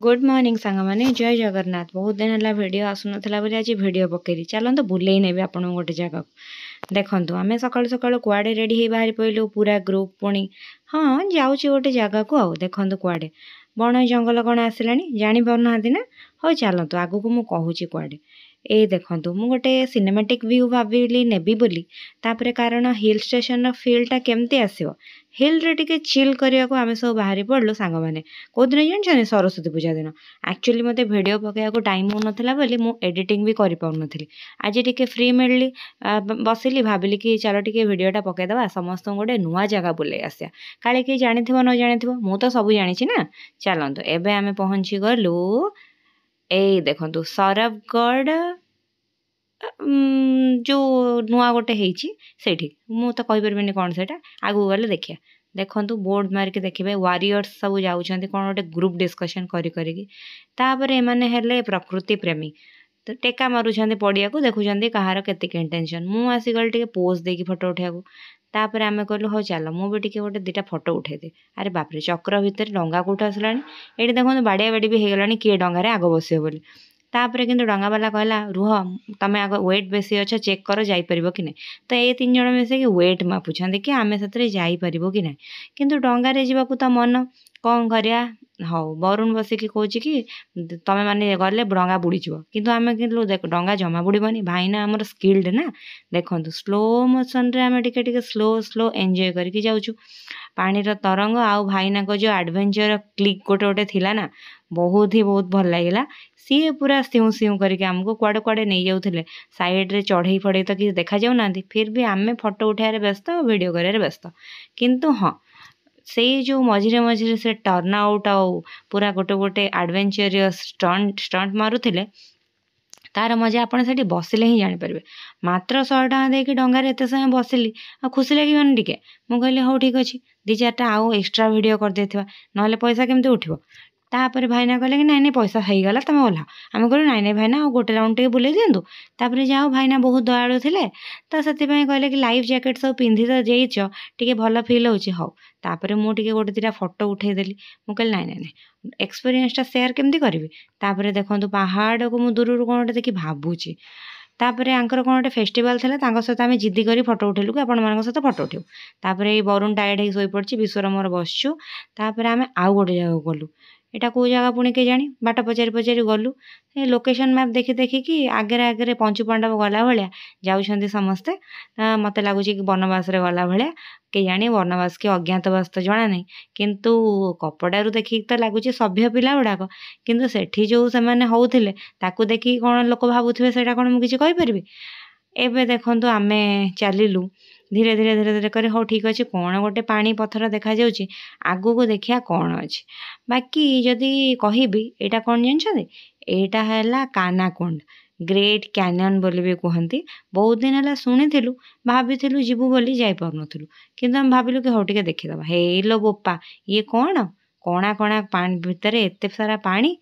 Good morning सांगमाने जय जगन्नाथ। बहुत दिन है वीडियो आसुनथला बोली आज वीडियो पकेरी चलत बुलेई नेबी आपन गोटे जगह देखंतु आमे सकाळु सकाळु कुआडे रेडी हे बाहरी पइलु पूरा ग्रुप पुणी हाँ जाउची गोटे जगह को आउ देखंतु कुआडे बण जंगल कौन आसिलानी जानी पारुनाहांती ना। हो चलतु आगु को मु कहूची कुआडे ए देखंतु मु गोटे सिनेमैटिक व्यू भाबिली नेबी बोली तापरे कारण हिल स्टेशन रो फीलटा केमती आसीबो हिल रे टिके चिल करिया को आमे सब बाहरी पड़लु सांग माने को दिन जानछनी सरस्वती पूजा दिन एक्चुअली मते वीडियो पकेया को टाइम हो नथिला बोली मु एडिटिंग भी करि पाउ नथिली आज टिके फ्री मिलली बसिली भाबिली कि चलो टिके वीडियोटा पके दबा समस्त गोटे नुआ जगह बुले आसिया काले कि जानिथिबो न जानिथिबो मु तो सब जानिछि ना। चलंतु एबे आमे पहुंची गलु ए देखंतु सरबगढ़ जो नुआ गोटे हेची सेठी मु तो कहि परबिनी कोन सेटा आगु गले देखिया देखंतु बोर्ड मार के देखिबे वारियर्स सब जाउछंती कोन गोटे ग्रुप डिस्कशन करी करी तापरे एमाने हेले प्रकृति प्रेमी तो टेका मारुछंती पड़िया को देखुछंती कहार केतिक इंटेंशन मु आसी गल टिके पोज देकी फोटो उठिया को तापरे आमे कहलु हो चल मु भी टिके गोटे दुटा फोटो उठे दे अरे बाप रे चक्र भितर डंगा कोठ आसलानी एठी देखंतु बाडिया बाडी भी हेगलानी किए डंगारे आगो बसियो बोली तापरे किंतु डंगा वाला कहला रुह तमे आग वेट बेसी अच्छे चेक कर जाई परिबो कि नै तो ए तीन जण मिसे कि वेट मापुछंती कि आमे सतरे जाई परिबो कि नै किंतु डंगा रे जीवाकू त मन कौन करिया हौ वरुण बसिकी कहूची कि तमे माने गले डंगा बुड़ी जीवो किंतु आमे किंतु देख डंगा जमा बुड़ीबनी भाईना हमर स्किल्ड ना देखंतु स्लो मोशन रे आमे टिके टिके स्लो स्लो एन्जॉय करके जाउछु पानी रो तरंग आउ भाईना को जो एडवेंचर क्लिक गोटे गोटे थिला ना बहुत ही बहुत भल लागिला सी पूरा सिउ सिउ करके आमको कुआडे कुआडे नहीं जाउथिले साइड रे चढ़ई फड़ई तो कि देखा जाउ नांती फिर भी आमे फोटो उठारे व्यस्त वीडियो करे व्यस्त किंतु हाँ से जो मझिरे मझिरे से टर्न आउट आउ पूरा गोटे गोटे एडवेंचरियस स्टंट मारुथिले तार मजा आपन सेठी बसिले ही जानि परिबे मात्र 100 टका देकी डंगारे एते समय बसिली आ खुशी लागिबनी टिके मु कहली हो ठीक अछि दी चारटा आउ एक्स्ट्रा वीडियो कर देथिबा नहले पैसा केमते उठिबो तापर भाईना कहले कि नाई पैसा गला तुम ओह्ला आम कहलु नाई भाईना गोटे राउंड टे बुले दिंतु तापर जाओ भाईना बहुत दयालु थिले तो से कहले कि लाइफ जैकेट सब पिंधि तो जाइच टिके भल फिल होची हौ तापर मु टिके गोटे दिटा फोटो उठे देली मु कहली नाई नाई एक्सपीरियंस टा शेयर केमती करबी तापर देखंतु पहाड़ को मु दूर कोन गोटे देखि भाबुची तापरे आंकर कोन गोटे फेस्टिवल थिला तांको सहित आमे जिद्दी करी फोटो उठेलु कि आपण मानक सहित फोटो उठेउ तापरे वरुण टायर्ड हे सोई पड़ची विश्वर मोर बसछु तापरे आमे आउ गोटे जगह गलु एटा को जगह पुणी के जानी बाट पचारि पचारि गलु ए लोकेशन मैप देखि देखि कि आगे आगे पंचु पांडव गला भलिया जाउछंती समस्ते मते लागुची कि वनवास रे गला भलिया के जानी वनवास के अज्ञातवास तो जणा नहीं किंतु कपड़ारू देखि तो लागुची सभ्य पिला गुड़ाक किंतु सेठी जो से माने होउथिले ताकू देखि कोन लोक भाबुथिबे सेटा कोन मु किछि कहि परबी एबे देखंतु आमे चलिलु धीरे धीरे धीरे धीरे करे हो ठीक अच्छे कौन गोटे पानी पत्थर देखा जाउची आगु को देखिया कौन अच्छे बाकी जदि कहबी एटा कौन जानछथि एटा हैला कानाकुंड ग्रेट कैनियन बोली भी कहती बहुत दिन है शुणिलु भाभी जीवु बोली जाई पारनथुलु किंतु हम भाविलु कि हो टिके देखिदबा हे लो बोपा ये कौन कणा कणा पानी भितर एते सारा पानी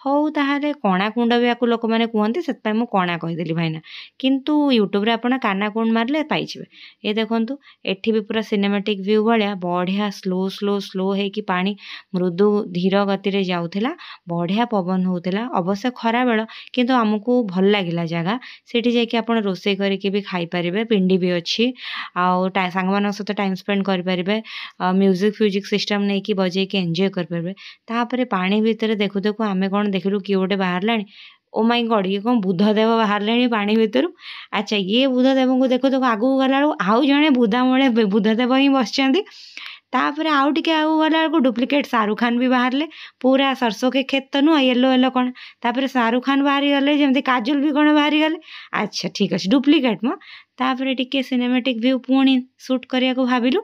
हौ ताहाले कणाकुंड भी आपको लोक मैंने कहते से मुझे कणा कहीदेली भाईना किंतु यूट्यूब रे आपण कानाकुंड मारले पाइबे ये देखंतु एठी भी पूरा सिनेमैटिक व्यू भाया बढ़िया स्लो स्लो स्लो है कि पानी मृदु धीर गति रे जाउथिला बढ़िया पवन होउथिला अवश्य खरा बेल किंतु हमकु भल लागिला जगह सेठी जाय कि आपण रोसे करके भी खाई परिबे पिंडी भी अछि आ सांग मान सहित टाइम स्पेंड कर परिबे म्यूजिक सिस्टम नै कि बजे के एन्जॉय कर परिबे तापरे पानी भितर देखु देखु आमे कोन देखिलु कि गोटे बाहर ओ माय गॉड ये कौन बुद्धदेव बाहर पानी भितर अच्छा ये बुद्धदेव को देखो तो आगू गला आउ जड़े बुधा मूले बुद्धदेव ही बसचंती तापर आउ टिके आगू गला डुप्लिकेट शाहरुख खान भी बाहर पूरा सरसों के खेत तो नुह येलो येलो कौन तापर शाहरुख खान बाहरी गले जमती काजल भी कौन बाहरी गले अच्छा ठीक अच्छे डुप्लिकेट म तापर टिके सिनेमैटिक व्यू पुणी शूट करिया को भाबिलु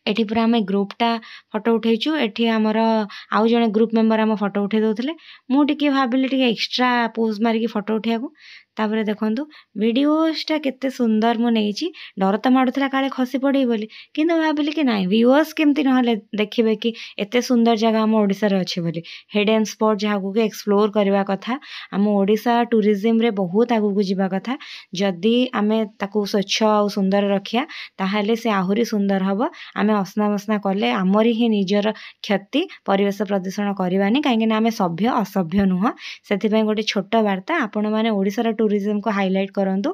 एठी पूरा आम ग्रुपटा फोटो उठेचु एठी आमर आउ जने ग्रुप मेंबर आम फोटो उठे दउथिले मु टिके भाबिले टिके एक्स्ट्रा पोज मारिकी फोटो उठेयाको तापर देखंतु वीडियोसटा केते सुंदर मु नेइची डर त माडुथला काले खसी पड़े बोली किंतु भाबिली कि नाइ व्यूअर्स केमती नहले देखिबे कि एते सुंदर जगह हम ओडिसा रे अछि बोली हिडन स्पॉट जहागु के एक्सप्लोर करबा कथा हम ओडिसा टूरिज्म रे बहुत आगु को जिबा कथा जदि आमे ताकू स्वच्छ आ सुंदर रखिया ताहाले से आहुरी सुंदर हबो आमे असना मसना कले आमरी ही निजर क्षति परिवेश प्रदूषण करबानी काहे आमे सभ्य असभ्य नुह सेति पय गोटे छोट वार्ता आपण माने ओडिसा रा टूरिज्म को हाईलाइट करंतु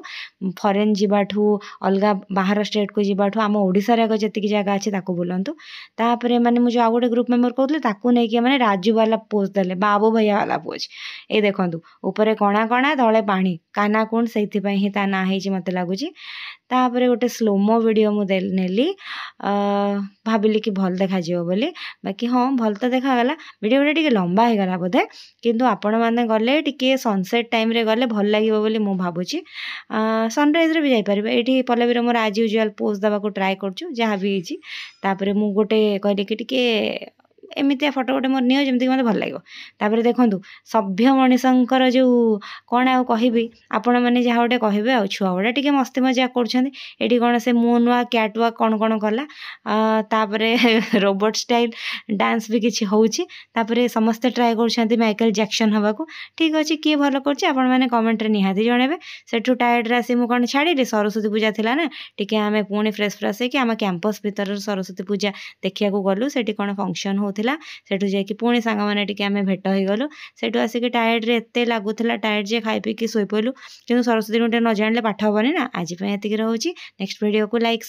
फॉरेन जिबाठू अलगा बाहर स्टेट को जिबाठू आम ओडिसा रे जतिकी जगह अछि ताको बोलंतु तापरे माने मु जो आ गोटे ग्रुप मेंबर कहतले ताको नै कि माने राजू वाला पोज देले बाबू भैया वाला पोज ए देखंतु ऊपरे कणा कणा तळे पानी काना कोन सेति पय ही ता ना हेची मते लागुची तापरे गोटे स्लोमो वीडियो मु नेली भाबिली कि भल देखा जिवो बोली बाकी हाँ भल तो देखा गला वीडियो टिके लंबा हो गला बोधे किंतु आपण माने गले टिके सनसेट टाइम रे गले भल लागिवो बोली मु भाबुची सनराइज रे भी जाई परबे एठी पल्लवीर मोर आज यूजुअल पोज दबा को ट्राई करछु जहा भी हिची तापरे मु गोटे कहली कि टिके एमितिया फोटो गोटे मोर नियो जेमति मते भल लागिवो तापरे देखंतु सभ्य मनीषंकर जो कोन आ कहिबी आपण माने जहा गोटे कहिबे आ छुआ गोटे टिके मस्ती मजाक करछन्ती एठी कोन से मून वा कैट वा कोन कोन कला तापरे रोबोट स्टाइल डांस भी किछि होउची तापरे समस्त ट्राई करछन्ती माइकल जैक्सन हवा को ठीक अछि के भलो करछि आपण माने कमेंट रे निहाती जणेबे सेठु टायर्ड रासी मु कोन छाडी सरस्वती पूजा थिला ना टिके आमे पुणी फ्रेश फ्रेश हे कि आमे कैंपस भीतर सरस्वती पूजा देखिया को गलु सेठी कोन फंक्शन होथिला सेठु जाय कि पुणी सांगा माने टिके आमे भेट होई गलु सेठु आसी कि टायर्ड रे एते लागुथिला टायर्ड जे खाइ पी कि सोई पइलु किंतु सरस्वती नुटे न जानले पाठ होबनी ना आज पय एतिक रहउची नेक्स्ट वीडियो को लाइक